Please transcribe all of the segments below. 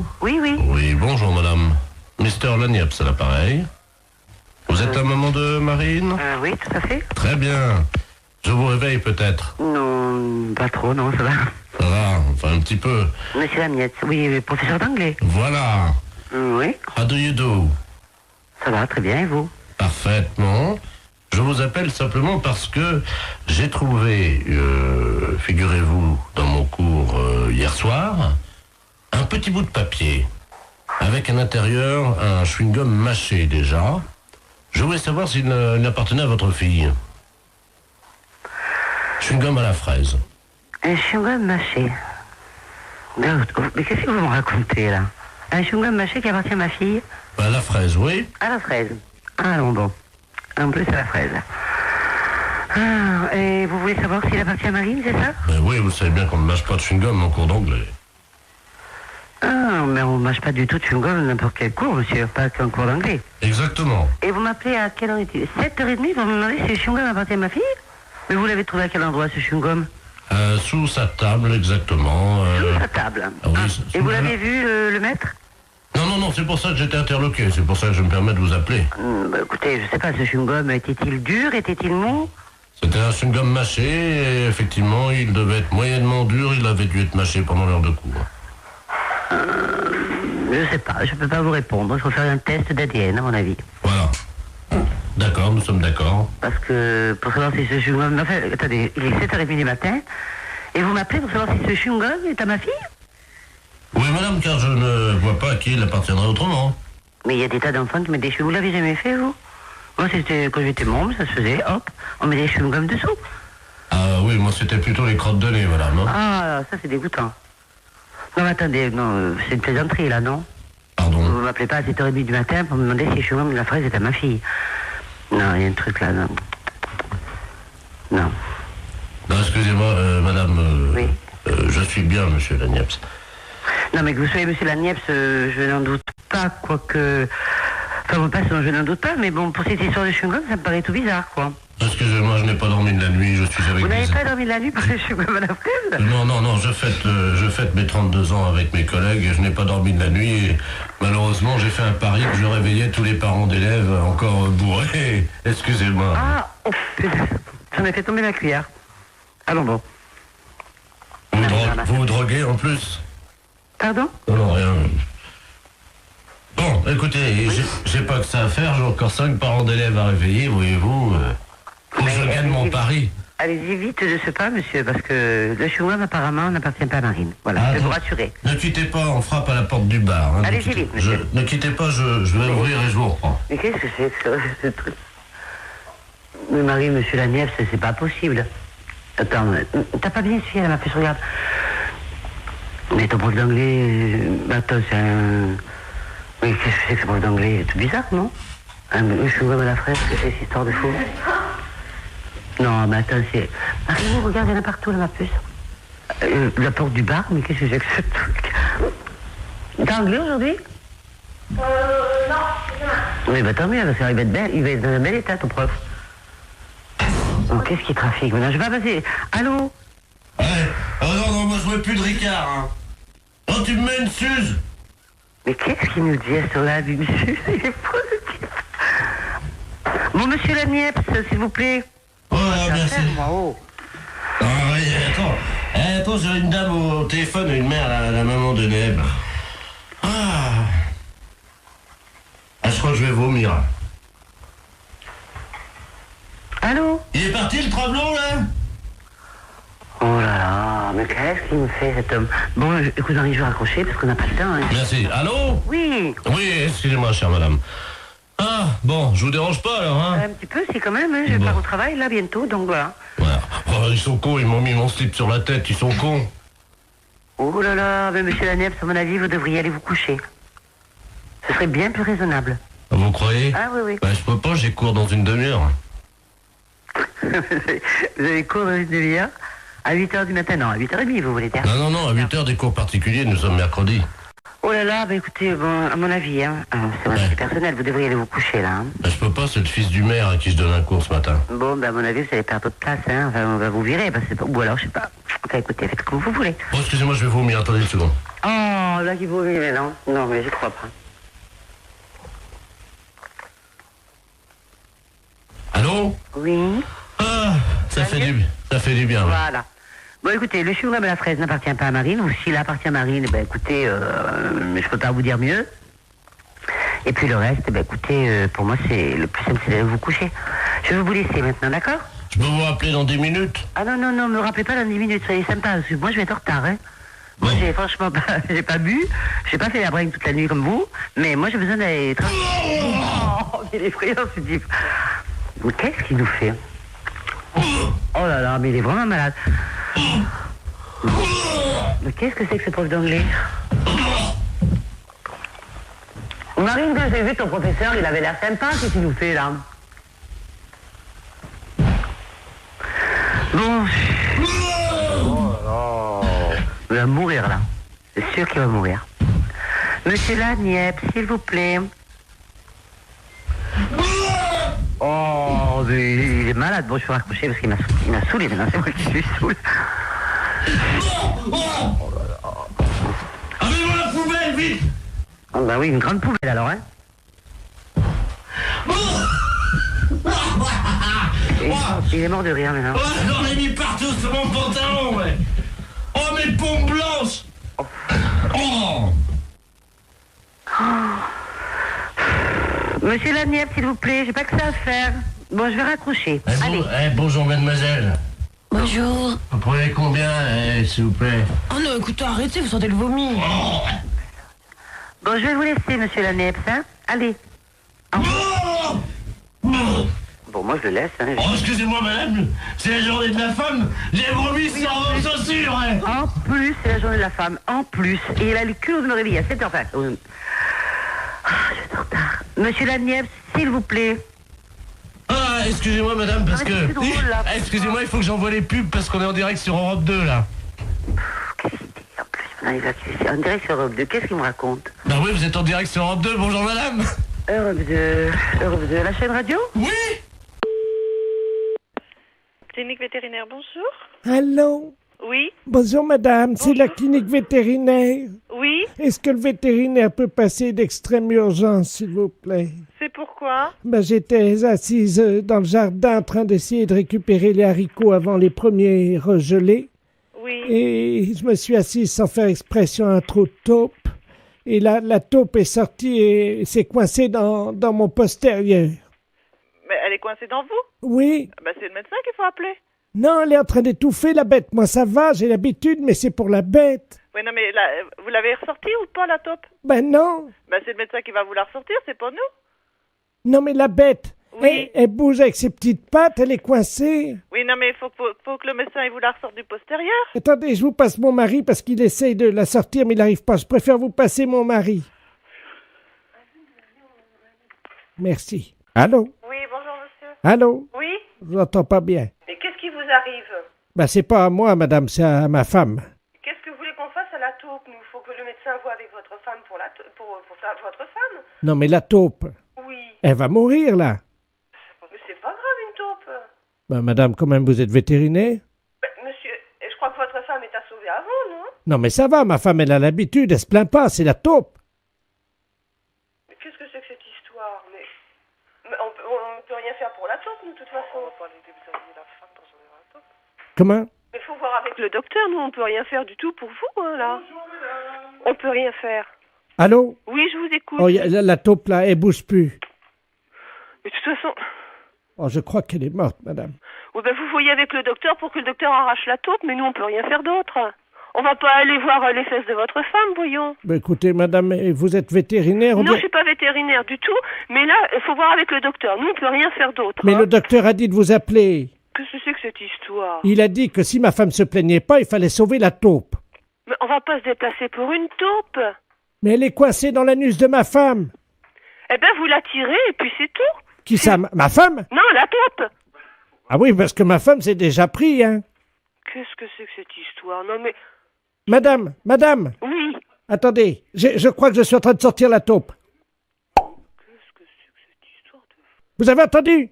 Allô? Oui, oui. Oui, bonjour madame. Mister Lagniepce à l'appareil. Vous êtes un maman de Marine? Oui, tout à fait. Très bien. Je vous réveille peut-être. Non, pas trop, non, ça va. Ça va, enfin un petit peu. Monsieur Lamiette, oui, professeur d'anglais. Voilà. Oui, How do you do? ça va, très bien, et vous? Parfaitement. Je vous appelle simplement parce que j'ai trouvé, figurez-vous, dans mon cours hier soir, un petit bout de papier avec à l'intérieur un chewing-gum mâché déjà. Je voulais savoir s'il appartenait à votre fille. Chewing-gum à la fraise. Un chewing-gum mâché. Mais qu'est-ce que vous me racontez, là? Un chewing-gum mâché qui appartient à ma fille? À la fraise, oui. À la fraise. Ah, non, bon. En plus, à la fraise. Ah, et vous voulez savoir s'il appartient à Marine, c'est ça? Oui, vous savez bien qu'on ne mâche pas de chewing-gum en cours d'anglais. Ah, mais on ne mâche pas du tout de chewing-gum n'importe quel cours, monsieur, pas qu'un cours d'anglais. Exactement. Et vous m'appelez à quelle heure est-il? 7h30, vous me demandez si le chewing-gum appartient à ma fille? Mais vous l'avez trouvé à quel endroit, ce chewing-gum? Sous sa table, exactement. Sous sa table. Ah oui, Et vous l'avez vu, le maître? Non, c'est pour ça que j'étais interloqué. C'est pour ça que je me permets de vous appeler. Écoutez, je sais pas, ce chewing-gum, était-il dur, était-il mou? C'était un chewing-gum mâché, et effectivement, il devait être moyennement dur, il avait dû être mâché pendant l'heure de cours. Je sais pas, je peux pas vous répondre. Il faut faire un test d'ADN, à mon avis. Voilà. D'accord, nous sommes d'accord. Parce que, pour savoir si ce chewing-gum... Enfin, attendez, il est 7h30 du matin, et vous m'appelez pour savoir si ce chewing-gum est à ma fille? Oui, madame, car je ne vois pas à qui il appartiendrait autrement. Mais il y a des tas d'enfants qui mettent des chewing-gums. Vous l'avez jamais fait, vous? Moi, c'était quand j'étais môme, ça se faisait, hop, on met des chewing-gums dessous. Ah oui, moi c'était plutôt les crottes de nez, madame. Hein. Ah, ça c'est dégoûtant. Non, mais attendez, non, c'est une plaisanterie, là, non? Pardon. Vous m'appelez pas à 7h30 du matin pour me demander si le chewing-gum de la fraise est à ma fille. Non, il y a un truc là, non. Non. Non, excusez-moi, madame, Oui. je suis bien, monsieur Lagniepce. Non, mais que vous soyez monsieur Lagniepce, je n'en doute pas, quoique... Enfin, bon, pas, je n'en doute pas, mais bon, pour cette histoire de chewing-gum, ça me paraît tout bizarre, quoi. Excusez-moi, je n'ai pas dormi de la nuit, je suis avec Vous n'avez des... pas dormi de la nuit parce que je suis comme à la fraise? Non, je fête mes 32 ans avec mes collègues et je n'ai pas dormi de la nuit et malheureusement j'ai fait un pari que je réveillais tous les parents d'élèves encore bourrés. Excusez-moi. Ah, oh, putain, j'en ai fait tomber la cuillère. Allons bon. Vous vous droguez en plus? Pardon? Non, rien. Bon, écoutez, j'ai pas que ça à faire, j'ai encore 5 parents d'élèves à réveiller, voyez-vous. Faut que je gagne mon pari. Allez-y vite de ce pas, monsieur, parce que le chewing-gum apparemment n'appartient pas à Marine. Voilà, je vais vous rassurer. Ne quittez pas, on frappe à la porte du bar. Hein, allez-y vite, monsieur. Ne quittez pas, je vais ouvrir et je vous reprends. Mais qu'est-ce que c'est que ce truc? Mais Marie, monsieur Lagniepce, c'est pas possible. Attends, t'as pas bien suivi, elle m'a fait je regarde. Mais ton prof d'anglais, attends, c'est un... Mais qu'est-ce que c'est que ce prof d'anglais? C'est tout bizarre, non? Le chewing-gum à la fraise, que c'est cette histoire de fou? Non, mais attends, c'est... Marie, regarde, il y en a partout, là, ma puce. La porte du bar, mais qu'est-ce que c'est que ce truc? T'es anglais aujourd'hui? Non, c'est demain. Oui, bah tant mieux, parce qu'il va être belle, il va être dans un bel état, ton prof. Oh, qu'est-ce qui trafique maintenant? Je vais pas passer. Allô? Ouais. Oh non, moi je veux plus de Ricard, hein. Oh, tu me mets une suze. Mais qu'est-ce qu'il nous dit à ce là, monsieur? Il est fou, ce type. Bon, monsieur Lagniepce, s'il vous plaît. Oh, merci. Moi, oh. Ah oui, attends, j'ai une dame au téléphone et une mère, la maman de Neb. Je crois que je vais vomir. Allô? Il est parti le travelot là? Oh là là, mais qu'est-ce qu'il me fait cet homme? Bon, écoute Henri, je vais raccrocher parce qu'on n'a pas le temps. Hein. Merci. Allô? Oui. Oui, excusez-moi, chère madame. Ah, bon, je vous dérange pas alors, hein? Un petit peu, si quand même, hein, je pars au travail là bientôt, donc voilà. Voilà. Oh, ils sont cons, ils m'ont mis mon slip sur la tête, ils sont cons. Oh là là, mais monsieur Lagniepce, à mon avis, vous devriez aller vous coucher. Ce serait bien plus raisonnable. Vous croyez? Ah oui, oui. Bah, je peux pas, j'ai cours dans une demi-heure. Vous avez cours dans une demi-heure? À 8h du matin? Non, à 8h30, vous voulez dire? Non, à 8h des cours particuliers, nous sommes mercredi. Oh là là, bah écoutez, bon, à mon avis, hein, c'est un avis personnel, vous devriez aller vous coucher là. Hein. Ben, je peux pas, c'est le fils du maire à qui je donne un cours ce matin. Bon, bah à mon avis, vous allez perdre votre place, hein. Enfin, on va vous virer, parce que c'est pas... ou alors, je sais pas. Enfin, écoutez, faites comme vous voulez. Oh, excusez-moi, je vais vomir, attendez une seconde. Oh, là, qui vomit, mais non. Non, mais j'y crois pas. Allô? Oui. Ah, ça fait du bien. Ouais. Voilà. Bon, écoutez, le chewing-gum à la fraise n'appartient pas à Marine, ou s'il appartient à Marine, ben écoutez, je peux pas vous dire mieux. Et puis le reste, ben écoutez, pour moi, c'est le plus simple, c'est d'aller vous coucher. Je vais vous laisser maintenant, d'accord? Je peux vous rappeler dans 10 minutes? Ah non, non, non, me rappelez pas dans 10 minutes, soyez sympa, parce que moi, je vais être en retard, hein. Moi, j'ai franchement pas, j'ai pas bu, j'ai pas fait la bringue toute la nuit comme vous, mais moi, j'ai besoin d'aller... Oh, il est effrayant, ce type. Mais qu'est-ce qu'il nous fait? Oh là là, mais il est vraiment malade. Mais qu'est-ce que c'est que ce prof d'anglais? Marine, quand j'ai vu ton professeur, il avait l'air sympa, qu'est-ce qu'il nous fait là? Bon. Oh là. Il va mourir là. C'est sûr qu'il va mourir. Monsieur Laniep, s'il vous plaît. Oh, mais il est malade. Bon, je peux raccrocher parce qu'il m'a saoulé maintenant. C'est moi qui suis saoul. Avez-moi la poubelle, vite! Ah bah oui, une grande poubelle alors, hein. Il est mort de rire maintenant. Oh, j'en ai mis partout sur mon pantalon, ouais! Oh, mes pompes blanches! Oh! Monsieur Laniep, s'il vous plaît, j'ai pas que ça à faire. Bon, je vais raccrocher. Allez. Bonjour, mademoiselle. Bonjour. Vous prenez combien, s'il vous plaît? Oh non, écoutez, arrêtez, vous sentez le vomi. Bon, je vais vous laisser, monsieur Laniep, hein. Allez. Bon, moi, je le laisse, hein. Oh, excusez-moi, madame, c'est la journée de la femme. J'ai vomi sur vos chaussures, hein. En plus, c'est la journée de la femme. En plus. Et il a le culot de me réveiller à 7h. Enfin, je suis en retard. Monsieur Laniep, s'il vous plaît. Ah, excusez-moi, madame, parce que... c'est drôle, là. Excusez-moi, il faut que j'envoie les pubs parce qu'on est en direct sur Europe 2, là. Qu'est-ce qu'il dit en plus? Non, il va en direct sur Europe 2. Qu'est-ce qu'il me raconte? Bah oui, vous êtes en direct sur Europe 2. Bonjour, madame. Europe 2, la chaîne radio? Oui. Clinique vétérinaire, bonjour. Allô? Oui, Bonjour madame, c'est la clinique vétérinaire. oui, Est-ce que le vétérinaire peut passer d'extrême urgence, s'il vous plaît? c'est pourquoi? J'étais assise dans le jardin en train d'essayer de récupérer les haricots avant les premiers regelés. Oui, Et je me suis assise sans faire exprès sur un trou de taupe. Et la taupe est sortie et s'est coincée dans mon postérieur. mais elle est coincée dans vous? Oui? Bah c'est le médecin qu'il faut appeler. Non, elle est en train d'étouffer la bête. Moi ça va, j'ai l'habitude, mais c'est pour la bête. Oui, non mais là, vous l'avez ressortie ou pas la taupe? Non. Bah c'est le médecin qui va vous la ressortir, c'est pas nous. Non, mais la bête, Oui. elle bouge avec ses petites pattes, elle est coincée. Oui, non mais il faut que le médecin il vous la ressorte du postérieur. Attendez, je vous passe mon mari parce qu'il essaye de la sortir, mais il n'arrive pas. Je préfère vous passer mon mari. Merci. Allô? Oui, bonjour monsieur. Allô? Oui, Je vous entends pas bien. mais qu'est-ce qui vous arrive? C'est pas à moi, madame, c'est à ma femme. Qu'est-ce que vous voulez qu'on fasse à la taupe? Nous, il faut que le médecin voie avec votre femme pour votre femme. Non, mais la taupe, Oui, elle va mourir, là. mais c'est pas grave une taupe. Madame, quand même, vous êtes vétérinaire? Monsieur, je crois que votre femme est à sauver avant, non? Non, mais ça va, ma femme, elle a l'habitude, elle se plaint pas, c'est la taupe. Mais qu'est-ce que c'est que cette histoire? Mais on peut rien faire pour la taupe, nous, de toute façon. On va pas aller déshabiller la femme pour sauver la taupe. Comment? Mais faut voir avec le docteur, nous, on peut rien faire du tout pour vous, hein, là. On peut rien faire. Allô? Oui, je vous écoute. Oh, la taupe, là, elle bouge plus. Mais de toute façon... Oh, je crois qu'elle est morte, madame. Oui, ben vous voyez avec le docteur pour que le docteur arrache la taupe, mais nous, on peut rien faire d'autre. On va pas aller voir les fesses de votre femme, voyons. Écoutez, madame, vous êtes vétérinaire? Non, je suis pas vétérinaire du tout, mais là, il faut voir avec le docteur. Nous, on peut rien faire d'autre. Mais hein. le docteur a dit de vous appeler. Qu'est-ce que c'est que cette histoire? Il a dit que si ma femme se plaignait pas, il fallait sauver la taupe. Mais on va pas se déplacer pour une taupe. Mais elle est coincée dans l'anus de ma femme. Eh ben, vous la tirez et puis c'est tout. Qui ça? Ma femme? Non, la taupe. Ah oui, parce que ma femme s'est déjà pris, hein. Qu'est-ce que c'est que cette histoire? Non, mais... Madame, Oui. Attendez, je crois que je suis en train de sortir la taupe. Qu'est-ce que c'est que cette histoire de... Vous avez entendu?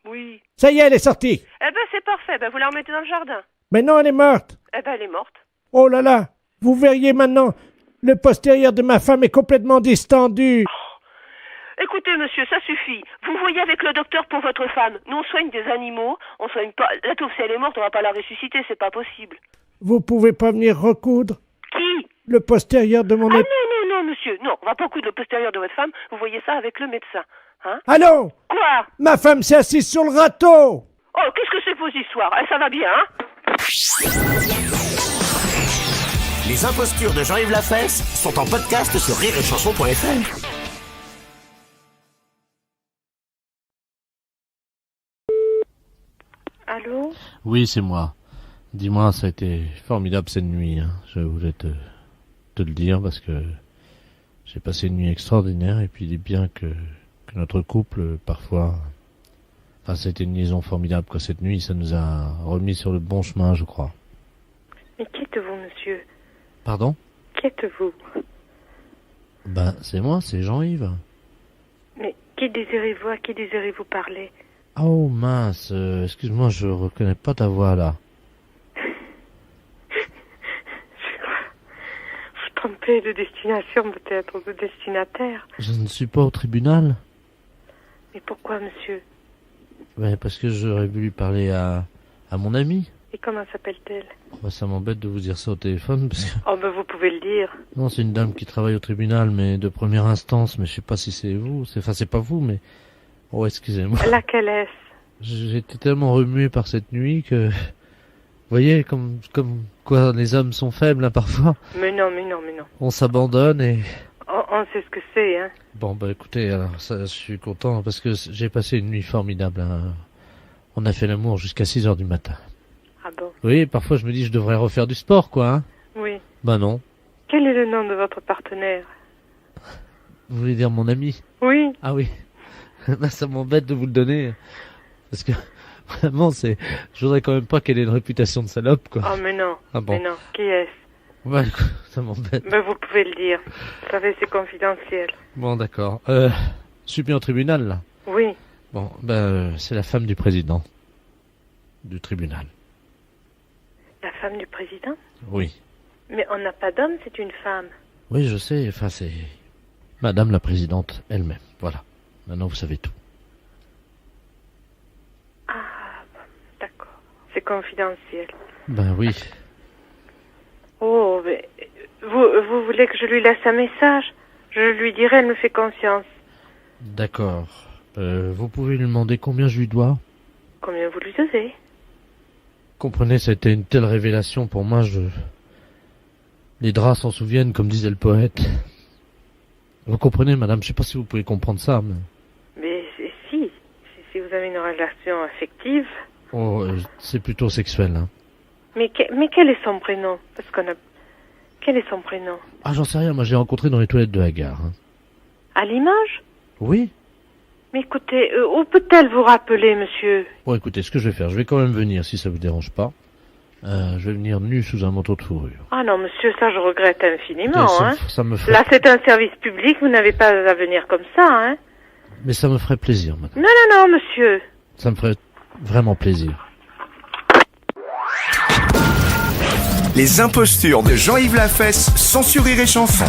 Oui. Ça y est, elle est sortie. Eh ben, c'est parfait. Ben, vous la remettez dans le jardin. Mais non, elle est morte. Eh ben, elle est morte. Oh là là, vous verriez maintenant, le postérieur de ma femme est complètement distendu. Écoutez, monsieur, ça suffit. Vous voyez avec le docteur pour votre femme. Nous, on soigne des animaux. On soigne pas... La taupe, si elle est morte, on va pas la ressusciter. C'est pas possible. Vous pouvez pas venir recoudre Qui? le postérieur de mon Ah époux? non, monsieur. Non, on va pas coudre le postérieur de votre femme. Vous voyez ça avec le médecin. Hein? Allô? Quoi? Ma femme s'est assise sur le râteau. Oh, qu'est-ce que c'est que vos histoires? Eh, ça va bien, hein? Les impostures de Jean-Yves Lafesse sont en podcast sur rireetchanson.fr. Allô? Oui, c'est moi. Dis-moi, ça a été formidable cette nuit. Hein. Je voulais te le dire parce que j'ai passé une nuit extraordinaire et puis il est bien que notre couple, parfois... Enfin, c'était une liaison formidable, quoi. Cette nuit, ça nous a remis sur le bon chemin, je crois. Mais qui êtes-vous, monsieur? Pardon? Qui êtes-vous? Ben, c'est moi, c'est Jean-Yves. Mais qui désirez-vous? À qui désirez-vous parler? Oh mince, excuse-moi, je reconnais pas ta voix là. Vous trompez de destination peut-être, de destinataire. Je ne suis pas au tribunal. Mais pourquoi, monsieur? Ben, parce que j'aurais voulu parler à mon ami. Et comment s'appelle-t-elle? Ben, ça m'embête de vous dire ça au téléphone parce que... Oh, ben vous pouvez le dire. Non, c'est une dame qui travaille au tribunal, mais de première instance, mais je sais pas si c'est vous. Enfin, c'est pas vous, mais... Oh, excusez-moi. Laquelle est-ce? J'étais tellement remué par cette nuit que... Vous voyez, comme quoi les hommes sont faibles, hein, parfois. Mais non. On s'abandonne et... On sait ce que c'est, hein. Bon, bah écoutez, alors ça, je suis content parce que j'ai passé une nuit formidable. Hein. On a fait l'amour jusqu'à 6h du matin. Ah bon? Oui, parfois je me dis je devrais refaire du sport, quoi. Hein. Oui. Bah non. Quel est le nom de votre partenaire? Vous voulez dire mon ami? Oui. Ah oui. Bah ça m'embête de vous le donner. Parce que vraiment, je voudrais quand même pas qu'elle ait une réputation de salope, quoi. Oh, mais non. Ah bon. Mais non. Qui est-ce? Bah écoute, ça m'embête. Ben vous pouvez le dire. Vous savez, c'est confidentiel. Bon, d'accord. Je suis bien au tribunal, là. Oui. Bon, c'est la femme du président. Du tribunal. La femme du président? Oui. Mais on n'a pas d'homme, c'est une femme. Oui, je sais, enfin c'est... Madame la présidente elle-même, voilà. Maintenant vous savez tout. Ah, bon, d'accord. C'est confidentiel. Ben oui. Oh, mais vous voulez que je lui laisse un message? Je lui dirai, elle me fait confiance. D'accord. Vous pouvez lui demander combien je lui dois? Combien vous lui devez? Comprenez, ça a été une telle révélation pour moi, Les draps s'en souviennent, comme disait le poète. Vous comprenez, madame, je sais pas si vous pouvez comprendre ça, mais... Mais si vous avez une relation affective... Oh, c'est plutôt sexuel, hein. Mais quel est son prénom? Parce qu'on a... Quel est son prénom? Ah, j'en sais rien, moi j'ai rencontré dans les toilettes de la gare. Hein. À Limoges? Oui. Mais écoutez, où peut-elle vous rappeler, monsieur? Bon, écoutez, ce que je vais faire, je vais quand même venir, si ça vous dérange pas. Je vais venir nu sous un manteau de fourrure. Ah non, monsieur, ça je regrette infiniment, hein. Ça me ferait... Là, c'est un service public, vous n'avez pas à venir comme ça, hein. Mais ça me ferait plaisir, madame. Non, monsieur. Ça me ferait vraiment plaisir. Les impostures de Jean-Yves Lafesse sont sur Rire et Chanson.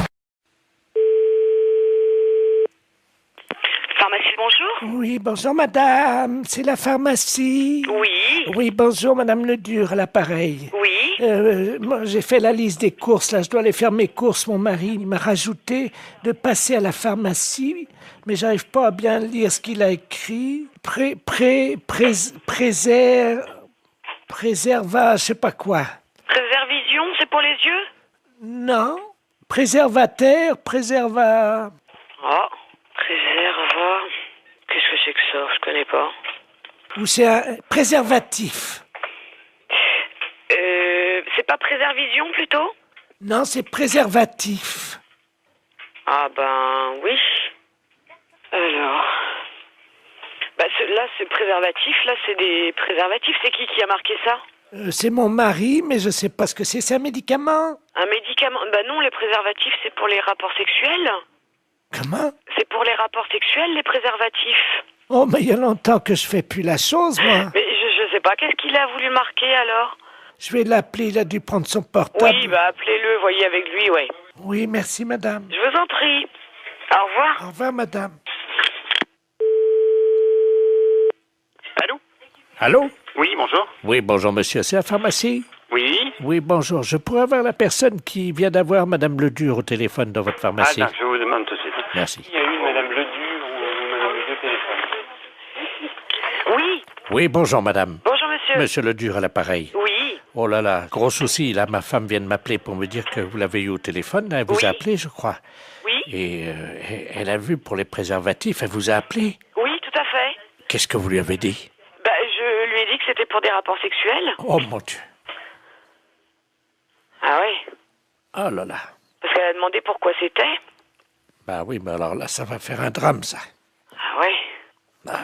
Pharmacie, bonjour. Oui, bonjour madame, c'est la pharmacie. Oui. Oui, bonjour madame Ledur à l'appareil. Oui. Moi, j'ai fait la liste des courses, là, je dois aller faire mes courses. Mon mari il m'a rajouté de passer à la pharmacie, mais j'arrive pas à bien lire ce qu'il a écrit. Préserva, je sais pas quoi. Préservision, c'est pour les yeux? Non, préservateur, préserva... Ah, préserva... Qu'est-ce que c'est que ça? Je connais pas. Ou c'est un préservatif. C'est pas préservision, plutôt? Non, c'est préservatif. Ah ben, oui. Alors... Bah, là, c'est préservatif, là, c'est des préservatifs. C'est qui a marqué ça? C'est mon mari, mais je sais pas ce que c'est. C'est un médicament? Un médicament? Bah non, les préservatifs, c'est pour les rapports sexuels. Comment? C'est pour les rapports sexuels, les préservatifs. Oh, mais il y a longtemps que je fais plus la chose, moi. Mais je sais pas, qu'est-ce qu'il a voulu marquer alors? Je vais l'appeler, il a dû prendre son portable. Oui, bah appelez-le, voyez avec lui, ouais. Oui, merci, madame. Je vous en prie. Au revoir. Au revoir, madame. Allô? Allô? Oui, bonjour. Oui, bonjour, monsieur. C'est la pharmacie? Oui. Oui, bonjour. Je pourrais avoir la personne qui vient d'avoir madame Ledur au téléphone dans votre pharmacie? Attends, je vous demande tout de suite. Merci. Il y a eu madame Ledur ou madame Ledur au téléphone? Oui. Oui, bonjour, madame. Bonjour, monsieur. Monsieur Ledur à l'appareil. Oui. Oh là là, gros souci. Là, ma femme vient de m'appeler pour me dire que vous l'avez eu au téléphone. Elle vous Oui. a appelé, je crois. Oui. Et elle a vu pour les préservatifs. Elle vous a appelé. Oui, tout à fait. Qu'est-ce que vous lui avez dit? Bah, je lui ai dit que c'était pour des rapports sexuels. Oh, mon Dieu. Ah ouais. Oh là là. Parce qu'elle a demandé pourquoi c'était. Bah oui, mais alors là, ça va faire un drame, ça. Ah ouais. Bah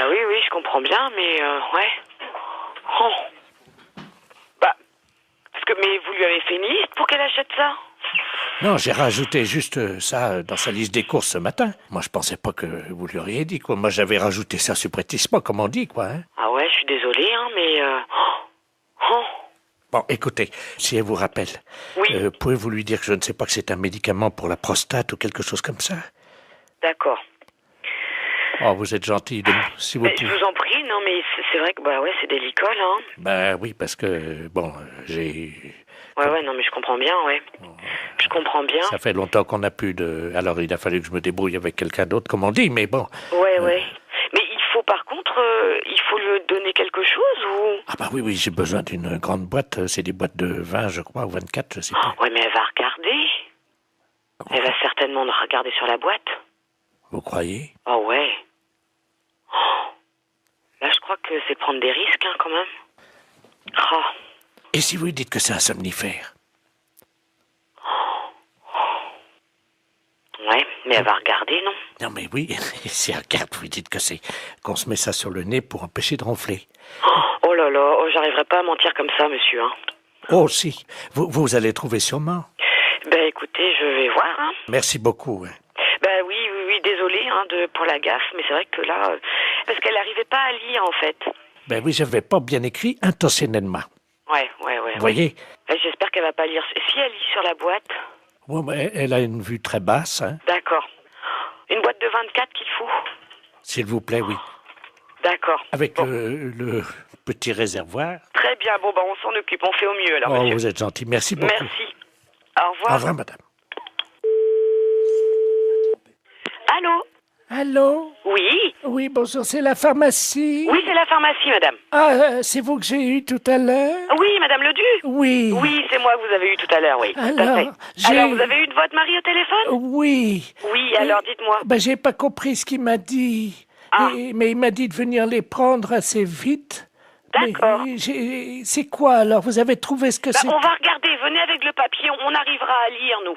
oui, je comprends bien, mais ouais. Oh. Bah, parce que, mais vous lui avez fait une liste pour qu'elle achète ça? Non, j'ai rajouté juste ça dans sa liste des courses ce matin. Moi, je pensais pas que vous lui auriez dit, quoi. Moi, j'avais rajouté ça subrepticement, comme on dit, quoi. Hein. Ah ouais, je suis désolée, hein, mais... Oh. Bon, écoutez, si elle vous rappelle, Oui. pouvez-vous lui dire que je ne sais pas que c'est un médicament pour la prostate ou quelque chose comme ça? D'accord. Oh, vous êtes gentil, si vous Mais je pouvez. vous en prie, non, mais c'est vrai que, bah ouais, c'est délicat, là. Hein. Ben oui, parce que, bon, j'ai... Ouais, non, mais je comprends bien, ouais. Je comprends bien. Ça fait longtemps qu'on n'a plus de... Alors, il a fallu que je me débrouille avec quelqu'un d'autre, comme on dit, mais bon. Ouais. Mais il faut, par contre, il faut lui donner quelque chose, ou... Ah bah oui, j'ai besoin d'une grande boîte. C'est des boîtes de 20, je crois, ou 24, je sais pas. Ouais, mais elle va regarder. Elle va certainement regarder sur la boîte. Vous croyez? Oh ouais. Oh. Là, je crois que c'est prendre des risques, hein, quand même. Oh. Et si vous lui dites que c'est un somnifère? Ouais, mais elle va regarder, non? Non mais oui, si elle regarde, vous lui dites que c'est qu'on se met ça sur le nez pour empêcher de ronfler. Oh là là, j'arriverai pas à mentir comme ça, monsieur, hein. Oh si, vous allez trouver sûrement. Ben écoutez, je vais voir, hein. Merci beaucoup. Hein. Ben oui, désolé hein, pour la gaffe, mais c'est vrai que là... parce qu'elle n'arrivait pas à lire, en fait. Ben oui, j'avais pas bien écrit intentionnellement. Ouais. Vous voyez? J'espère qu'elle va pas lire. Si elle lit sur la boîte... Ouais, mais elle a une vue très basse, hein. D'accord. Une boîte de 24 qu'il faut? S'il vous plaît, oui. D'accord. Avec bon. le petit réservoir. Très bien, bon, on s'en occupe, on fait au mieux, alors, Oh, monsieur. vous êtes gentil, merci beaucoup. Merci. Au revoir. Au revoir, madame. Allô? Allô? Oui? Oui, bonjour, c'est la pharmacie? Oui, c'est la pharmacie, madame. Ah, c'est vous que j'ai eu tout à l'heure? Oui, madame Ledu? Oui. Oui, c'est moi que vous avez eu tout à l'heure, oui. Tout à fait. Alors, vous avez eu de votre mari au téléphone? Oui. Oui, alors dites-moi. Ben, j'ai pas compris ce qu'il m'a dit. Ah. Mais il m'a dit de venir les prendre assez vite. D'accord. Mais c'est quoi alors? Vous avez trouvé ce que c'est? On va regarder, venez avec le papier, on arrivera à lire, nous.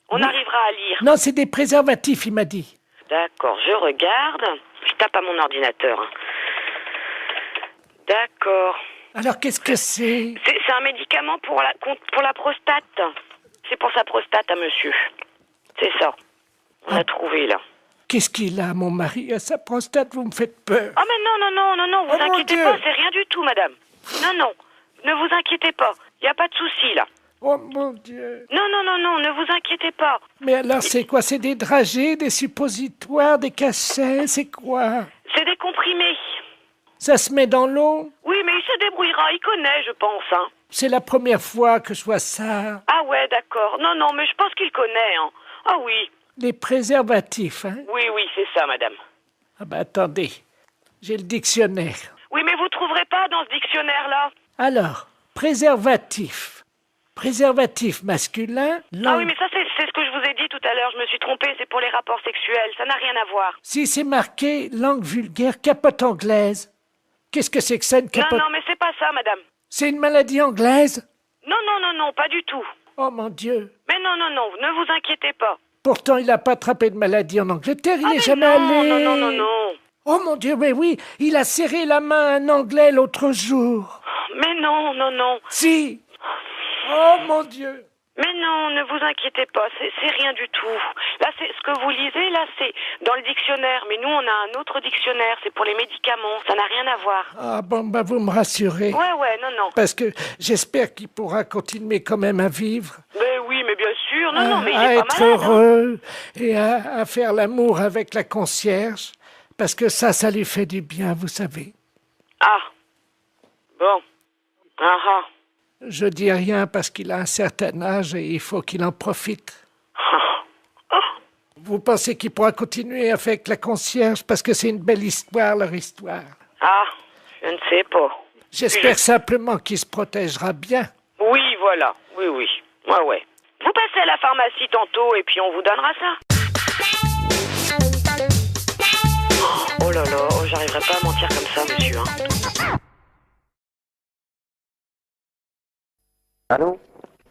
On arrivera à lire. Non, c'est des préservatifs, il m'a dit. D'accord, je regarde. Je tape à mon ordinateur. Hein. D'accord. Alors, qu'est-ce que c'est? C'est un médicament pour la prostate. C'est pour sa prostate à monsieur. C'est ça. On a trouvé, là. Qu'est-ce qu'il a, mon mari, à sa prostate? Vous me faites peur. Ah, mais non, vous Oh, mon inquiétez Dieu. pas, c'est rien du tout, madame. Non, ne vous inquiétez pas. Il n'y a pas de souci, là. Oh, mon Dieu. Non, ne vous inquiétez pas. Mais alors, c'est quoi? C'est des dragées, des suppositoires, des cachets? C'est quoi? C'est des comprimés. Ça se met dans l'eau? Oui, mais il se débrouillera, il connaît, je pense, hein. C'est la première fois que je vois ça. Ah ouais, d'accord. Non, mais je pense qu'il connaît, hein. Ah oui. Les préservatifs, hein? Oui, c'est ça, madame. Ah ben, attendez. J'ai le dictionnaire. Oui, mais vous trouverez pas dans ce dictionnaire-là. Alors, préservatif. Préservatif masculin, Ah oui, mais ça, c'est ce que je vous ai dit tout à l'heure. Je me suis trompée, c'est pour les rapports sexuels. Ça n'a rien à voir. Si c'est marqué langue vulgaire, capote anglaise. Qu'est-ce que c'est que ça, une capote? Non, mais c'est pas ça, madame. C'est une maladie anglaise? Non, pas du tout. Oh mon Dieu. Mais non, ne vous inquiétez pas. Pourtant, il n'a pas attrapé de maladie en Angleterre, il Ah, n'est mais jamais allé. Non. Oh mon Dieu, mais oui, il a serré la main à un Anglais l'autre jour. Mais non, non, non. Si. Oh mon Dieu. Mais non, ne vous inquiétez pas, c'est rien du tout. Là, c'est ce que vous lisez, là, c'est dans le dictionnaire. Mais nous, on a un autre dictionnaire, c'est pour les médicaments. Ça n'a rien à voir. Ah bon, bah vous me rassurez. Ouais, non, non. Parce que j'espère qu'il pourra continuer quand même à vivre. Mais oui, mais bien sûr. Non, non, mais il à est être pas malade. Hein. heureux et à faire l'amour avec la concierge. Parce que ça lui fait du bien, vous savez. Ah. Bon. Ah ah. Je dis rien parce qu'il a un certain âge et il faut qu'il en profite. Vous pensez qu'il pourra continuer avec la concierge parce que c'est une belle histoire, leur histoire. Ah, je ne sais pas. J'espère simplement qu'il se protégera bien. Oui, voilà. Oui. Ouais. Vous passez à la pharmacie tantôt et puis on vous donnera ça. Oh là là, j'arriverai pas à mentir comme ça, monsieur. Hein. Allô?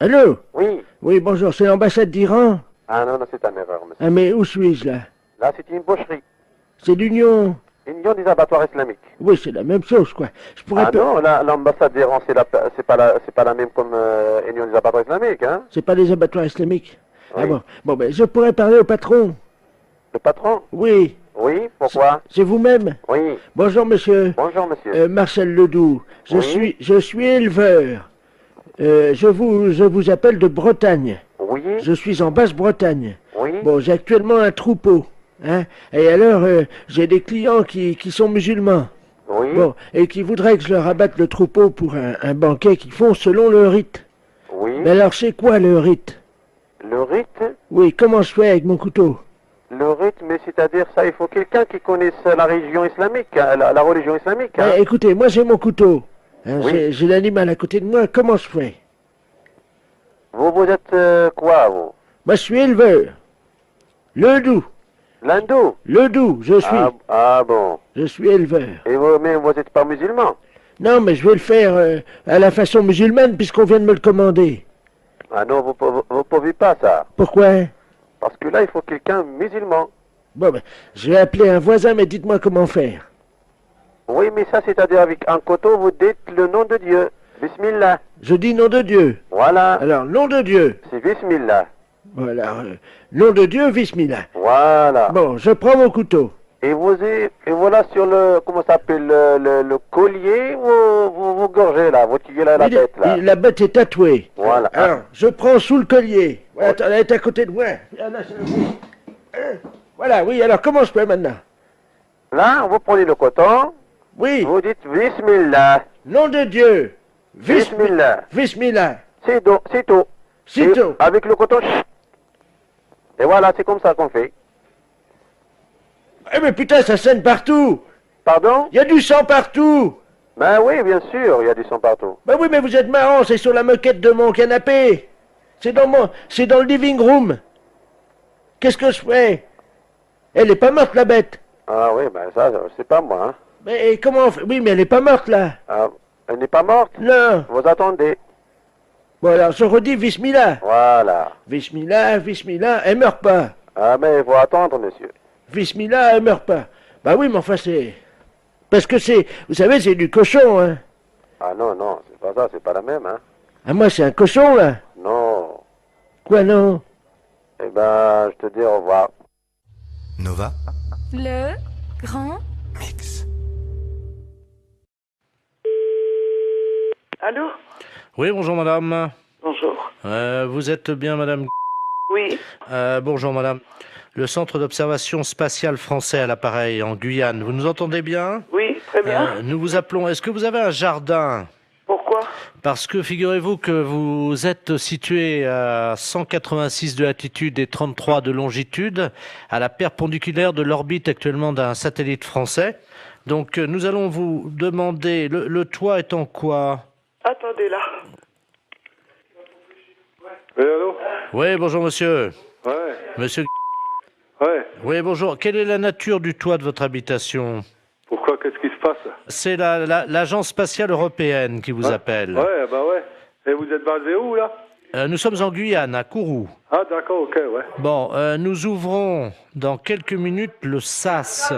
Allô? Oui. Oui, bonjour, c'est l'ambassade d'Iran? Ah non, c'est une erreur, monsieur. Ah, mais où suis-je, là? Là, c'est une boucherie. C'est l'Union? Union des abattoirs islamiques. Oui, c'est la même chose, quoi. Je pourrais Ah non, l'ambassade d'Iran, c'est pas la même comme Union des abattoirs islamiques, hein? C'est pas les abattoirs islamiques? Oui. Ah bon. Bon, ben, je pourrais parler au patron. Le patron? Oui. Oui, pourquoi? C'est vous-même? Oui. Bonjour, monsieur. Bonjour, monsieur. Marcel Ledoux. Oui. Je suis éleveur. Je vous appelle de Bretagne. Oui. Je suis en Basse-Bretagne. Oui. Bon, j'ai actuellement un troupeau. Hein, et alors, j'ai des clients qui sont musulmans. Oui. Bon, et qui voudraient que je leur abatte le troupeau pour un banquet qu'ils font selon le rite. Oui. Mais alors, c'est quoi le rite? Le rite? Oui, comment je fais avec mon couteau? Le rite, mais c'est-à-dire ça, il faut quelqu'un qui connaisse la religion islamique, la religion islamique. Hein? Écoutez, moi j'ai mon couteau. Hein, Oui. j'ai l'animal à côté de moi, comment je fais? Vous êtes quoi, vous? Moi je suis éleveur. Ledoux. L'hindou? Ledoux, je suis. Ah bon. Je suis éleveur. Et vous, mais vous n'êtes pas musulman? Non, mais je vais le faire à la façon musulmane puisqu'on vient de me le commander. Ah non, vous pouvez pas ça. Pourquoi? Parce que là, il faut quelqu'un musulman. Bon, ben, je vais appeler un voisin, mais dites-moi comment faire. Oui, mais ça, c'est-à-dire avec un couteau, vous dites le nom de Dieu. Bismillah. Je dis nom de Dieu. Voilà. Alors, nom de Dieu. C'est Bismillah. Voilà. Nom de Dieu, Bismillah. Voilà. Bon, je prends mon couteau. Et voilà sur le, comment ça s'appelle, le collier, vous gorgez là, vous tirez la bête là. La bête est tatouée. Voilà. Alors, je prends sous le collier. Voilà, attends, elle est à côté de moi. Voilà, oui, alors comment je fais maintenant? Là, vous prenez le coton. Oui. Vous dites Bismillah. Nom de Dieu. Bismillah. Bismillah. C'est tout. C'est tout. C'est tout. Avec le coton. Et voilà, c'est comme ça qu'on fait. Eh mais putain, ça saigne partout. Pardon? Il y a du sang partout. Ben oui, bien sûr, il y a du sang partout. Ben oui, mais vous êtes marrant, c'est sur la moquette de mon canapé. C'est dans le living room. Qu'est-ce que je fais? Elle est pas morte, la bête. Ah oui, ben ça, c'est pas moi. Hein. Mais comment on fait? Oui, mais elle est pas morte, là. Ah, elle n'est pas morte? Non. Vous attendez. Bon, alors, je redis Bismillah. Voilà. Bismillah, Bismillah, elle meurt pas. Ah, mais il faut attendre, monsieur. Bismillah, elle meurt pas. Bah oui, mais enfin, c'est... Parce que c'est... Vous savez, c'est du cochon, hein. Ah non, non, c'est pas ça, c'est pas la même, hein. Ah, moi, c'est un cochon, là. Non. Quoi, non? Eh ben, je te dis au revoir. Nova. Le grand mix. Allô? Oui, bonjour madame. Bonjour. Vous êtes bien madame? Oui. Bonjour madame. Le centre d'observation spatiale français à l'appareil en Guyane. Vous nous entendez bien? Oui, très bien. Nous vous appelons. Est-ce que vous avez un jardin? Pourquoi? Parce que figurez-vous que vous êtes situé à 186 de latitude et 33 de longitude, à la perpendiculaire de l'orbite actuellement d'un satellite français. Donc nous allons vous demander, le toit est en quoi? Attendez là. Oui, allô? Oui, bonjour monsieur. Ouais. Monsieur. Ouais. Oui, bonjour. Quelle est la nature du toit de votre habitation? Pourquoi? Qu'est-ce qui se passe? C'est l'agence spatiale européenne qui vous appelle. Ouais, bah ouais. Et vous êtes basé où, là? Nous sommes en Guyane, à Kourou. Ah, d'accord, ok, ouais. Bon, nous ouvrons dans quelques minutes le sas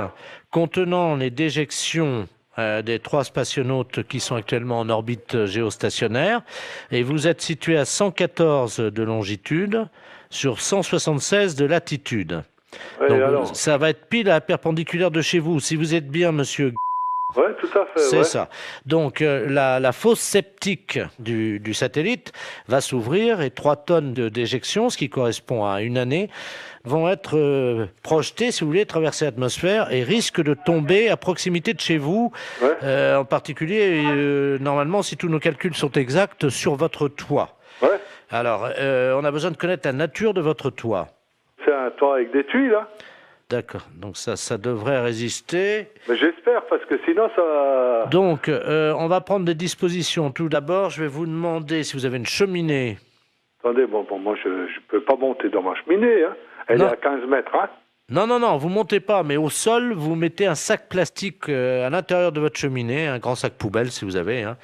contenant les déjections des 3 spationautes qui sont actuellement en orbite géostationnaire. Et vous êtes situé à 114 de longitude sur 176 de latitude. Ouais, donc, alors ça va être pile à la perpendiculaire de chez vous. Si vous êtes bien, monsieur... Ouais, tout à fait. C'est ouais. ça. Donc, la fosse septique du satellite va s'ouvrir et 3 tonnes d'éjection, ce qui correspond à une année, vont être projetées, si vous voulez, traverser l'atmosphère et risquent de tomber à proximité de chez vous, en particulier, normalement, si tous nos calculs sont exacts, sur votre toit. Ouais. Alors, on a besoin de connaître la nature de votre toit. C'est un toit avec des tuiles, là. D'accord, donc ça devrait résister. Mais j'espère, parce que sinon ça... Donc, on va prendre des dispositions. Tout d'abord, je vais vous demander si vous avez une cheminée. Attendez, bon, moi je peux pas monter dans ma cheminée, hein. Elle est à 15 mètres, hein. Non, vous montez pas, mais au sol, vous mettez un sac plastique à l'intérieur de votre cheminée, un grand sac poubelle si vous avez. Hein.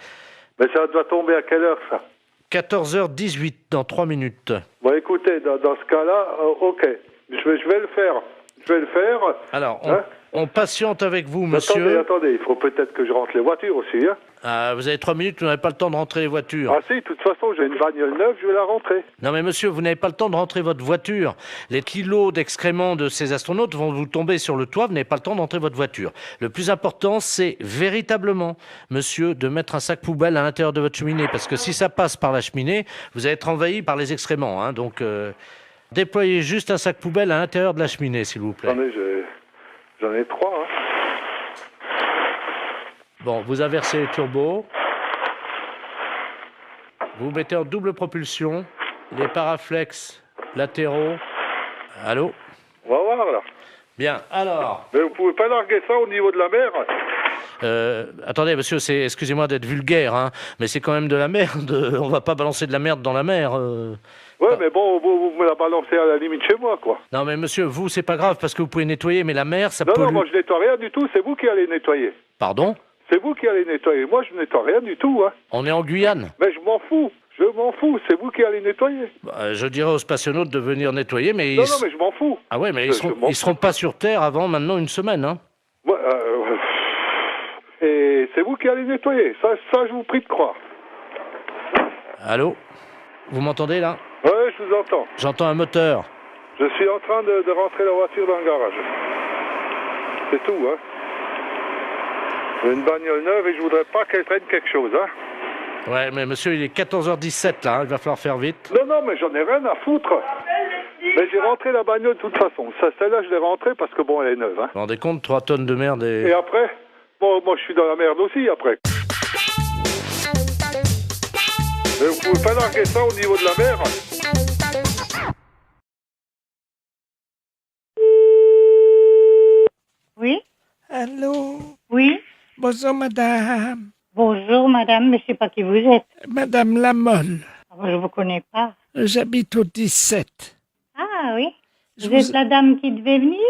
Mais ça doit tomber à quelle heure, ça? 14h18, dans 3 minutes. Bon, écoutez, dans ce cas-là, ok, je vais le faire. Je vais le faire. Alors, on patiente avec vous, monsieur. Attendez, il faut peut-être que je rentre les voitures aussi, hein. Vous avez 3 minutes, vous n'avez pas le temps de rentrer les voitures. Ah si, de toute façon, j'ai une bagnole neuve, je vais la rentrer. Non mais monsieur, vous n'avez pas le temps de rentrer votre voiture. Les kilos d'excréments de ces astronautes vont vous tomber sur le toit, vous n'avez pas le temps de rentrer votre voiture. Le plus important, c'est véritablement, monsieur, de mettre un sac poubelle à l'intérieur de votre cheminée, parce que si ça passe par la cheminée, vous allez être envahi par les excréments, hein, donc... Déployez juste un sac poubelle à l'intérieur de la cheminée, s'il vous plaît. Attendez, j'en ai 3, hein. Bon, vous inversez les turbos. Vous mettez en double propulsion les paraflex latéraux. Allô? On va voir, là. Bien, alors... Mais vous pouvez pas larguer ça au niveau de la mer? Attendez, monsieur, excusez-moi d'être vulgaire, hein, mais c'est quand même de la merde. On va pas balancer de la merde dans la mer. Ouais, mais bon, vous me la balancez à la limite chez moi, quoi. Non, mais monsieur, vous, c'est pas grave, parce que vous pouvez nettoyer, mais la mer, ça pollue... Non, moi, je nettoie rien du tout, c'est vous qui allez nettoyer. Pardon? C'est vous qui allez nettoyer, moi, je nettoie rien du tout, hein. On est en Guyane. Mais je m'en fous, c'est vous qui allez nettoyer. Je dirais aux spationautes de venir nettoyer, mais... Non, mais je m'en fous. Ah ouais, mais ils seront pas sur Terre avant maintenant une semaine, hein. Ouais, et c'est vous qui allez nettoyer, ça je vous prie de croire. Allô? Vous m'entendez, là? Ouais, je vous entends. J'entends un moteur. Je suis en train de rentrer la voiture dans le garage. C'est tout, hein. J'ai une bagnole neuve et je voudrais pas qu'elle traîne quelque chose, hein. Ouais, mais monsieur, il est 14h17, là, hein, il va falloir faire vite. Non, mais j'en ai rien à foutre. Mais j'ai rentré la bagnole de toute façon. Celle-là, je l'ai rentrée parce que, bon, elle est neuve, hein. Vous vous rendez compte, 3 tonnes de merde et... Et après? Bon, moi, je suis dans la merde aussi, après. Mais vous pouvez pas larguer ça au niveau de la mer? Oui? Allô? Oui? Bonjour, madame. Bonjour, madame, mais je sais pas qui vous êtes. Madame Lamolle. Je vous connais pas. J'habite au 17. Ah oui? Vous êtes la dame qui devait venir?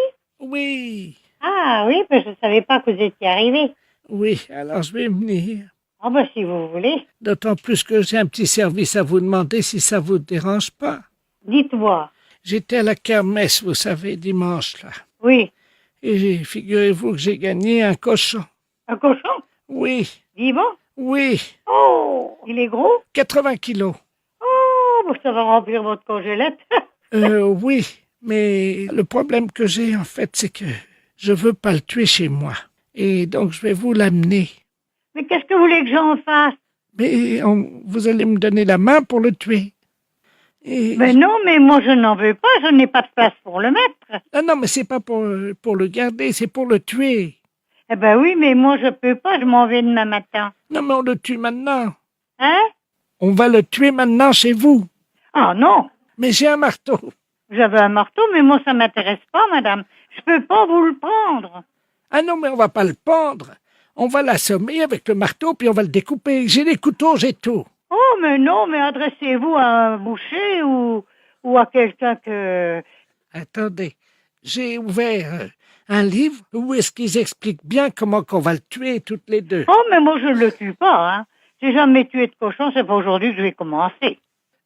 Oui. Ah oui, mais je savais pas que vous étiez arrivée. Oui, alors je vais venir. Ah ben si vous voulez. D'autant plus que j'ai un petit service à vous demander si ça vous dérange pas. Dites-moi. J'étais à la kermesse, vous savez, dimanche, là. Oui. Et figurez-vous que j'ai gagné un cochon. Un cochon? Oui. Vivant? Oui. Oh, il est gros? 80 kilos. Oh, bon, ça va remplir votre congélette. Oui, mais le problème que j'ai, en fait, c'est que je veux pas le tuer chez moi. Et donc, je vais vous l'amener. Mais qu'est-ce que vous voulez que j'en fasse? Mais vous allez me donner la main pour le tuer. Mais non, mais moi je n'en veux pas, je n'ai pas de place pour le mettre. Non, mais c'est pas pour le garder, c'est pour le tuer. Eh ben oui, mais moi je peux pas, je m'en vais demain matin. Non, mais on le tue maintenant. Hein? On va le tuer maintenant chez vous. Ah non. Mais j'ai un marteau. J'avais un marteau, mais moi ça m'intéresse pas, madame. Je peux pas vous le prendre. Ah non, mais on va pas le pendre. On va l'assommer avec le marteau, puis on va le découper. J'ai les couteaux, j'ai tout. Oh, mais non, mais adressez-vous à un boucher ou à quelqu'un que... Attendez, j'ai ouvert un livre où est-ce qu'ils expliquent bien comment qu'on va le tuer toutes les deux. Oh, mais moi je le tue pas, hein. J'ai jamais tué de cochon, c'est pas aujourd'hui que je vais commencer.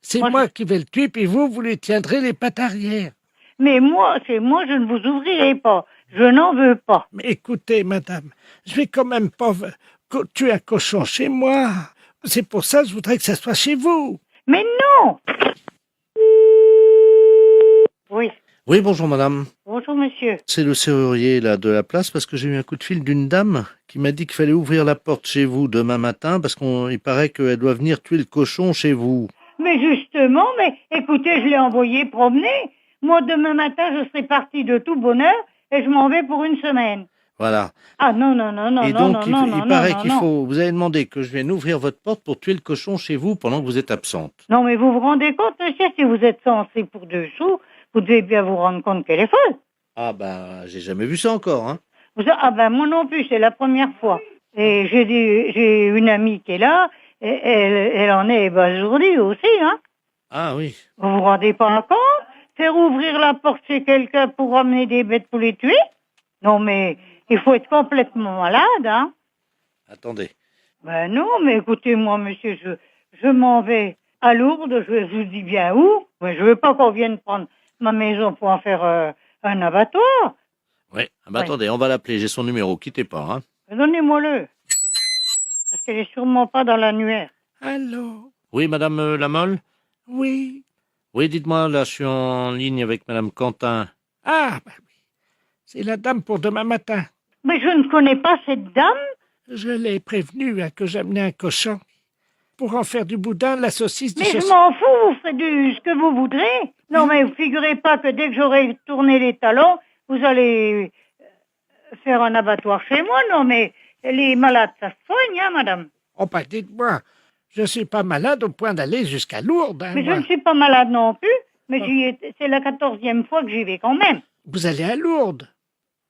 C'est moi qui vais le tuer, puis vous lui tiendrez les pattes arrière. Mais moi, je ne vous ouvrirai pas. Je n'en veux pas. Mais écoutez, madame, je vais quand même pas tuer un cochon chez moi. C'est pour ça que je voudrais que ça soit chez vous. Mais non! Oui. Oui, bonjour madame. Bonjour, monsieur. C'est le serrurier là de la place parce que j'ai eu un coup de fil d'une dame qui m'a dit qu'il fallait ouvrir la porte chez vous demain matin parce qu'il paraît qu'elle doit venir tuer le cochon chez vous. Mais justement, mais écoutez, je l'ai envoyé promener. Moi, demain matin, je serai partie de tout bonheur et je m'en vais pour une semaine. Voilà. Ah non, non, non, non, Et non, donc, non, il paraît qu'il faut... Vous avez demandé que je vienne ouvrir votre porte pour tuer le cochon chez vous pendant que vous êtes absente. Non, mais vous vous rendez compte, monsieur, si vous êtes censé pour 2 sous, vous devez bien vous rendre compte qu'elle est folle. Ah ben, j'ai jamais vu ça encore, hein. Ah ben, moi non plus, c'est la première fois. Et j'ai une amie qui est là, et elle en est ébasourdie aussi, hein. Ah oui. Vous vous rendez pas compte? Faire ouvrir la porte chez quelqu'un pour ramener des bêtes pour les tuer? Non, mais il faut être complètement malade, hein. Attendez. Ben non, mais écoutez, moi, monsieur, je m'en vais à Lourdes, je vous dis bien où, mais je veux pas qu'on vienne prendre ma maison pour en faire un abattoir. Oui, attendez, on va l'appeler, j'ai son numéro, quittez pas, hein. Donnez-moi-le. Parce qu'elle est sûrement pas dans l'annuaire. Allô? Oui, madame Lamolle? Oui. Oui, dites-moi, là, je suis en ligne avec madame Quentin. Ah, ben oui. C'est la dame pour demain matin. Mais je ne connais pas cette dame. Je l'ai prévenue que j'amenais un cochon pour en faire du boudin, de la saucisse, du Mais je m'en fous, vous faites ce que vous voudrez. Non, mais vous figurez pas que dès que j'aurai tourné les talons, vous allez faire un abattoir chez moi. Non, mais les malades, ça se soigne, hein, madame. Oh, ben dites-moi, je suis pas malade au point d'aller jusqu'à Lourdes. Hein, mais moi. je ne suis pas malade non plus, mais c'est la 14e fois que j'y vais quand même. Vous allez à Lourdes?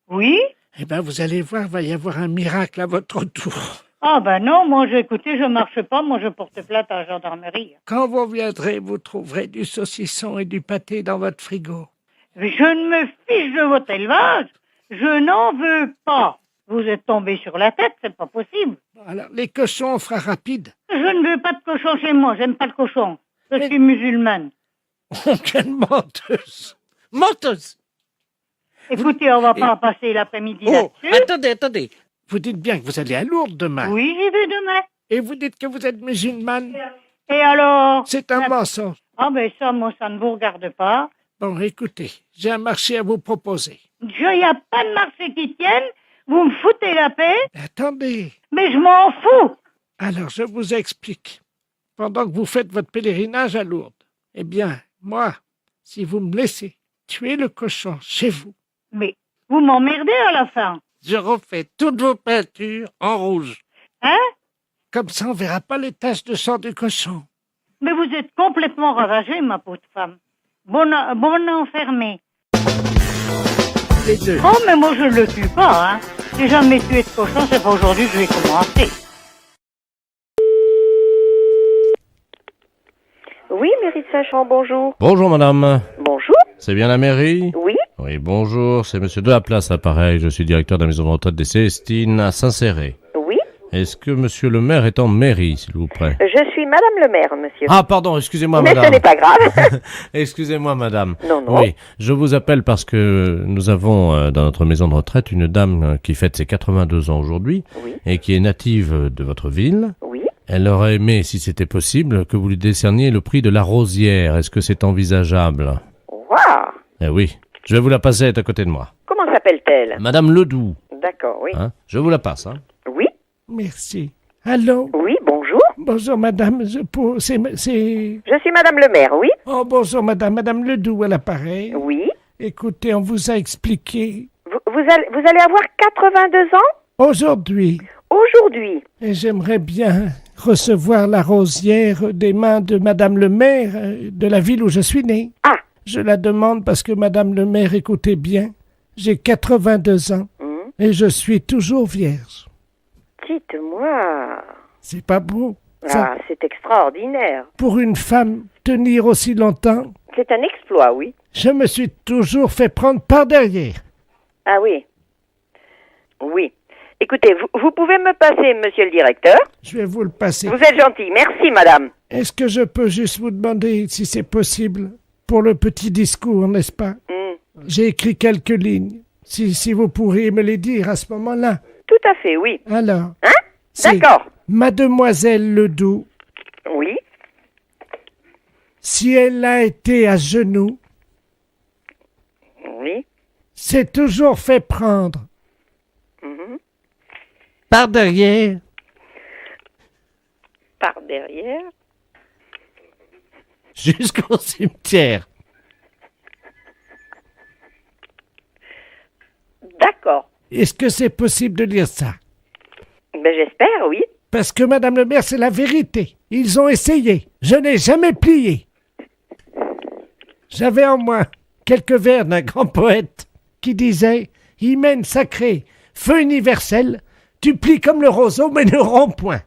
Oui. Eh bien, vous allez voir, il va y avoir un miracle à votre retour. Ah ben non, moi, écoutez, je marche pas, moi je porte plainte à la gendarmerie. Quand vous viendrez, vous trouverez du saucisson et du pâté dans votre frigo. Je ne me fiche de votre élevage, je n'en veux pas. Vous êtes tombé sur la tête, c'est pas possible. Alors, les cochons, on fera rapide. Je ne veux pas de cochon chez moi, j'aime pas le cochon. Je suis musulmane. Oh, quelle menteuse! Menteuse! Écoutez, on va pas passer l'après-midi là-dessus. Attendez. Vous dites bien que vous allez à Lourdes demain. Oui, j'y vais demain. Et vous dites que vous êtes musulmane. Et alors? C'est un mensonge. Ah ben ça, moi, ça ne vous regarde pas. Bon, écoutez, j'ai un marché à vous proposer. Il n'y a pas de marché qui tienne. Vous me foutez la paix. Attendez. Mais je m'en fous. Alors, je vous explique. Pendant que vous faites votre pèlerinage à Lourdes, eh bien, moi, si vous me laissez tuer le cochon chez vous. Mais vous m'emmerdez à la fin. Je refais toutes vos peintures en rouge. Hein? Comme ça, on verra pas les taches de sang du cochon. Mais vous êtes complètement ravagée, ma pauvre femme. Bon enfermée. Les deux. Oh, mais moi, je le tue pas, hein. J'ai jamais tué de cochon, c'est pas aujourd'hui que je vais commencer. Oui, mairie de Saint-Champ, bonjour. Bonjour madame. Bonjour. C'est bien la mairie? Oui. Oui, bonjour, c'est monsieur de la place, l'appareil. Je suis directeur de la maison de retraite des Célestines à Saint-Céré. Oui. Est-ce que monsieur le maire est en mairie, s'il vous plaît? Je suis madame le maire, monsieur. Ah, pardon, excusez-moi, mais madame. Mais ce n'est pas grave. Excusez-moi, madame. Non. Oui, je vous appelle parce que nous avons dans notre maison de retraite une dame qui fête ses 82 ans aujourd'hui et qui est native de votre ville. Oui. Elle aurait aimé, si c'était possible, que vous lui décerniez le prix de la rosière. Est-ce que c'est envisageable? Waouh. Eh oui. Je vais vous la passer, elle est à côté de moi. Comment s'appelle-t-elle? Madame Ledoux. D'accord, oui. Hein? Je vous la passe, hein. Oui. Merci. Allô? Oui, bonjour. Bonjour, madame. Je suis madame le maire, oui. Oh, bonjour, madame. Madame Ledoux à l'appareil. Oui. Écoutez, on vous a expliqué. Vous allez avoir 82 ans? Aujourd'hui. Aujourd'hui. Et j'aimerais bien recevoir la rosière des mains de madame le maire de la ville où je suis né. Ah. Je la demande parce que madame le maire, écoutez bien, j'ai 82 ans et je suis toujours vierge. Dites-moi. C'est pas beau. Ah, c'est extraordinaire. Pour une femme, tenir aussi longtemps. C'est un exploit, oui. Je me suis toujours fait prendre par derrière. Ah oui. Oui. Écoutez, vous pouvez me passer, monsieur le directeur? Je vais vous le passer. Vous êtes gentil, merci, madame. Est-ce que je peux juste vous demander si c'est possible pour le petit discours, n'est-ce pas? J'ai écrit quelques lignes Si vous pourriez me les dire à ce moment-là. Tout à fait, oui. Alors. Hein? C'est D'accord. Mademoiselle Ledoux. Oui. Si elle a été à genoux. Oui. C'est toujours fait prendre. Mhm. Par derrière. Par derrière. Jusqu'au cimetière. D'accord. Est-ce que c'est possible de lire ça? Ben j'espère, oui. Parce que, Madame le maire, c'est la vérité. Ils ont essayé. Je n'ai jamais plié. J'avais en moi quelques vers d'un grand poète qui disait « Hymen sacré, feu universel, tu plies comme le roseau, mais ne romps point. »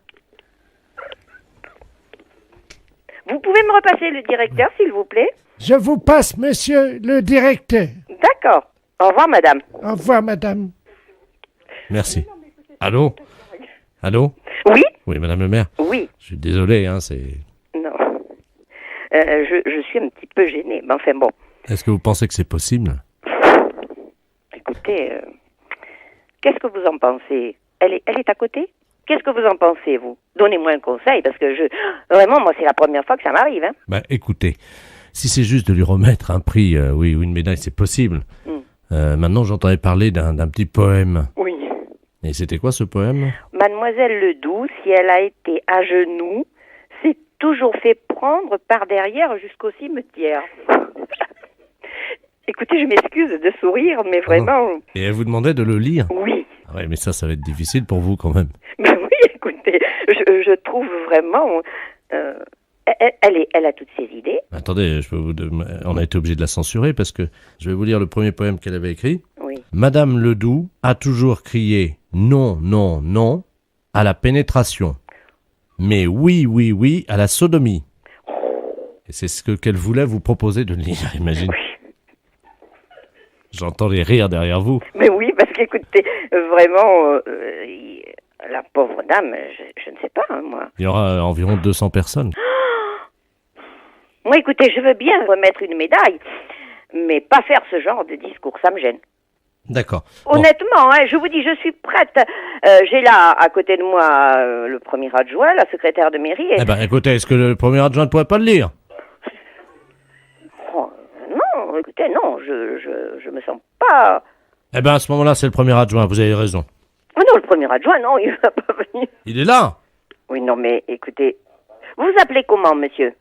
Vous pouvez me repasser le directeur, s'il vous plaît? Je vous passe, monsieur le directeur. D'accord. Au revoir, madame. Au revoir, madame. Merci. Allô? Allô? Oui? Oui, madame le maire. Oui. Je suis désolé, hein, c'est... Non. Je suis un petit peu gênée, mais enfin bon. Est-ce que vous pensez que c'est possible? Écoutez, qu'est-ce que vous en pensez? Elle est à côté? Qu'est-ce que vous en pensez, vous? Donnez-moi un conseil, parce que vraiment, moi, c'est la première fois que ça m'arrive, hein. Bah, écoutez, si c'est juste de lui remettre un prix, oui, ou une médaille, c'est possible. Maintenant, j'entendais parler d'un petit poème. Oui. Et c'était quoi, ce poème? Mademoiselle Ledoux, si elle a été à genoux, s'est toujours fait prendre par derrière jusqu'au cimetière. Écoutez, je m'excuse de sourire, mais vraiment... Et elle vous demandait de le lire? Oui. Ah ouais, mais ça va être difficile pour vous, quand même. Ben oui, écoutez, je trouve vraiment... Elle a toutes ses idées. Attendez, on a été obligé de la censurer parce que je vais vous lire le premier poème qu'elle avait écrit. Oui. Madame Ledoux a toujours crié non, non, non à la pénétration, mais oui, oui, oui à la sodomie. Et c'est ce qu'elle voulait vous proposer de lire, imagine. J'entends les rires derrière vous. Mais oui, parce qu'écoutez, vraiment, la pauvre dame, je ne sais pas, hein, moi. Il y aura environ 200 personnes. Moi, écoutez, je veux bien remettre une médaille, mais pas faire ce genre de discours, ça me gêne. D'accord. Honnêtement, hein, je vous dis, je suis prête. J'ai là, à côté de moi, le premier adjoint, la secrétaire de mairie. Et... Eh ben, écoutez, est-ce que le premier adjoint ne pourrait pas le lire? Oh, non, écoutez, non, je me sens pas... Eh ben, à ce moment-là, c'est le premier adjoint, vous avez raison. Oh non, le premier adjoint, non, il va pas venir. Il est là? Oui, non, mais écoutez, vous vous appelez comment, monsieur?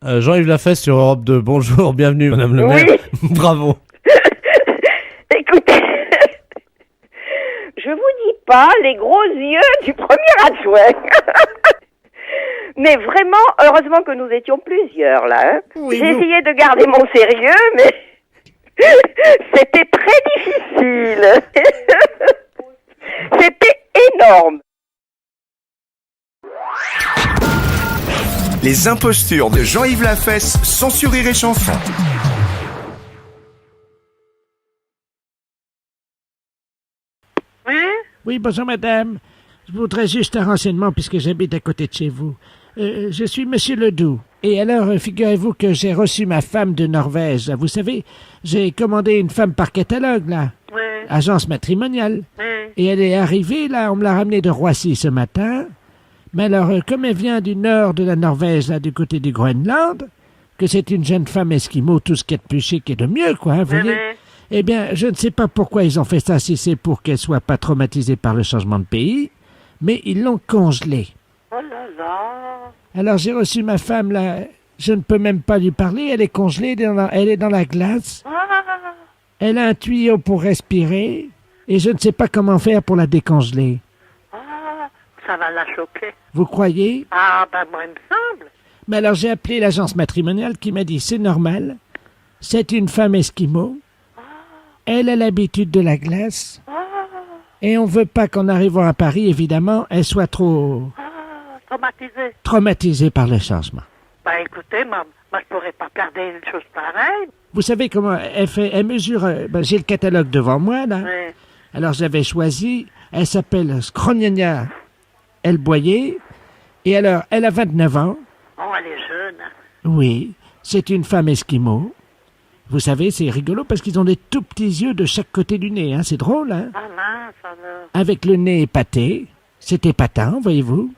Jean-Yves Lafesse sur Europe 2. Bonjour, bienvenue, madame le maire. Bravo. Écoutez, je vous dis pas les gros yeux du premier adjoint. Mais vraiment, heureusement que nous étions plusieurs, là. Hein. Oui, j'ai essayé de garder mon sérieux, mais c'était très difficile. C'était énorme. Les impostures de Jean-Yves Lafesse sont sur Rire et Chanson. Oui, bonjour madame. Je voudrais juste un renseignement puisque j'habite à côté de chez vous. Je suis monsieur Ledoux. Et alors, figurez-vous que j'ai reçu ma femme de Norvège. Vous savez, j'ai commandé une femme par catalogue, là. Oui. Agence matrimoniale. Oui. Et elle est arrivée, là, on me l'a ramenée de Roissy ce matin. Mais alors, comme elle vient du nord de la Norvège, là, du côté du Groenland, que c'est une jeune femme esquimau, tout ce qu'il y a de plus chic et de mieux, quoi, hein, vous voyez. Eh bien, je ne sais pas pourquoi ils ont fait ça, si c'est pour qu'elle soit pas traumatisée par le changement de pays, mais ils l'ont congelée. Oh là là. Alors, j'ai reçu ma femme, là, je ne peux même pas lui parler, elle est congelée, elle est dans la glace. Ah. Elle a un tuyau pour respirer, et je ne sais pas comment faire pour la décongeler. Ah, ça va la choquer. Vous croyez? Ah, ben moi, il me semble. Mais alors, j'ai appelé l'agence matrimoniale qui m'a dit, c'est normal, c'est une femme esquimau, elle a l'habitude de la glace, et on veut pas qu'en arrivant à Paris, évidemment, elle soit trop traumatisée par le changement. Ben écoutez, moi je pourrais pas garder une chose pareille. Vous savez comment elle fait? Elle mesure... j'ai le catalogue devant moi, là. Oui. Alors, j'avais choisi... Elle s'appelle Scrognagna El Boyer. Et alors, elle a 29 ans. Oh, elle est jeune. Oui, c'est une femme esquimau. Vous savez, c'est rigolo parce qu'ils ont des tout petits yeux de chaque côté du nez, hein. C'est drôle, hein. Ah mince, alors. Avec le nez épaté, c'est épatant, voyez-vous.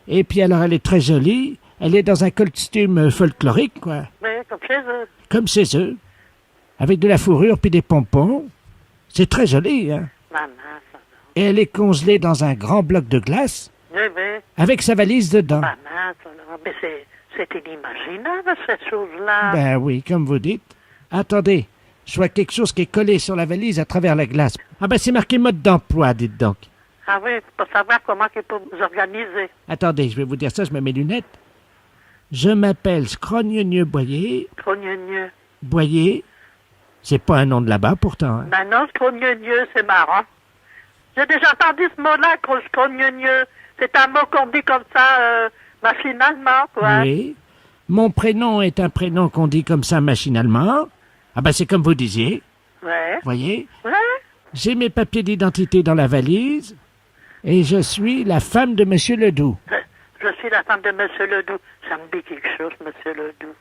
Et puis alors, elle est très jolie, elle est dans un costume folklorique, quoi. Mais comme chez eux. Comme chez eux. Avec de la fourrure puis des pompons. C'est très joli, hein. Ah mince, alors. Et elle est congelée dans un grand bloc de glace, Oui, oui. avec sa valise dedans. Ah mince, alors. Mais c'est inimaginable, cette chose-là. Ben oui, comme vous dites. Attendez, je vois quelque chose qui est collé sur la valise à travers la glace. Ah ben c'est marqué mode d'emploi, dites donc. Ah oui, pour savoir comment il peut vous organiser. Attendez, je vais vous dire ça, je mets mes lunettes. Je m'appelle Scrogneux Boyer. Scrogneux. Boyer, c'est pas un nom de là-bas pourtant. Hein. Ben non, scrogneux, c'est marrant. J'ai déjà entendu ce mot-là, scrogneux. C'est un mot qu'on dit comme ça, machinalement, quoi. Oui. Mon prénom est un prénom qu'on dit comme ça machinalement. Ah ben c'est comme vous disiez. Ouais. Voyez? Ouais. J'ai mes papiers d'identité dans la valise et je suis la femme de Monsieur Ledoux. Je suis la femme de Monsieur Ledoux. Ça me dit quelque chose, Monsieur Ledoux.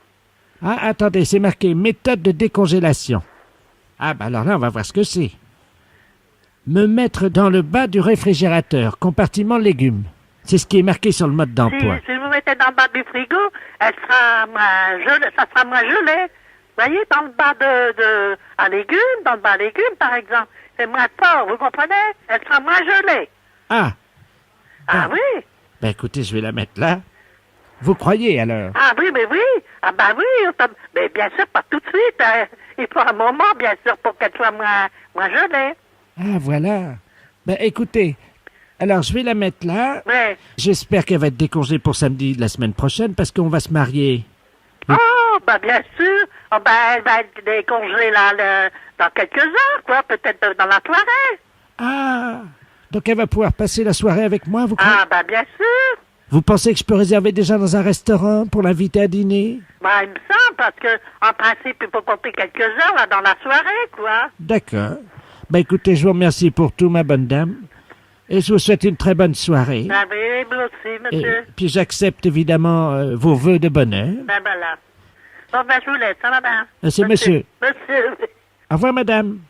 Ah, attendez, c'est marqué méthode de décongélation. Ah, ben alors là, on va voir ce que c'est. Me mettre dans le bas du réfrigérateur, compartiment légumes. C'est ce qui est marqué sur le mode d'emploi. Si vous mettez dans le bas du frigo, elle sera moins gelée, ça sera moins gelé. Vous voyez, dans le bas à légumes, dans le bas à légumes, par exemple, c'est moins fort, vous comprenez? Elle sera moins gelée. Ah. Ah oui? Ben écoutez, je vais la mettre là. Vous croyez alors? Ah oui, mais oui. Ah ben oui, mais bien sûr, pas tout de suite. Hein. Il faut un moment, bien sûr, pour qu'elle soit moins gelée. Ah, voilà. Ben écoutez, alors je vais la mettre là. Ouais. J'espère qu'elle va être décongelée pour samedi de la semaine prochaine parce qu'on va se marier. Oh, ben bien sûr. Oh, ben elle va être décongelée là, dans quelques heures, quoi. Peut-être dans la soirée. Ah. Donc elle va pouvoir passer la soirée avec moi, vous croyez? Ah ben bien sûr. Vous pensez que je peux réserver déjà dans un restaurant pour l'inviter à dîner? Ben il me semble, parce que en principe, il faut compter quelques heures là dans la soirée, quoi. D'accord. Ben écoutez, je vous remercie pour tout, ma bonne dame. Et je vous souhaite une très bonne soirée. Ben oui, moi aussi, monsieur. Et puis j'accepte évidemment vos vœux de bonheur. Ben voilà. Bon, ben je vous laisse, hein, madame. C'est monsieur. Monsieur. Au revoir, madame.